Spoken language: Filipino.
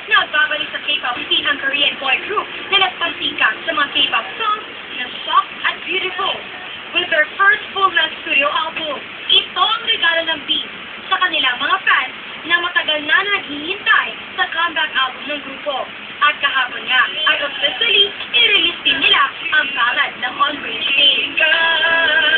Nagbabalik sa K-pop scene ang Korean boy group na nagpasikat sa mga K-pop songs na soft at beautiful. With their first full-length studio album, ito ang regalo ng Beast sa kanilang mga fans na matagal na naghihintay sa comeback album ng grupo. At kahapon nga ay officially i-release din nila ang ballad ng On Bridge Day.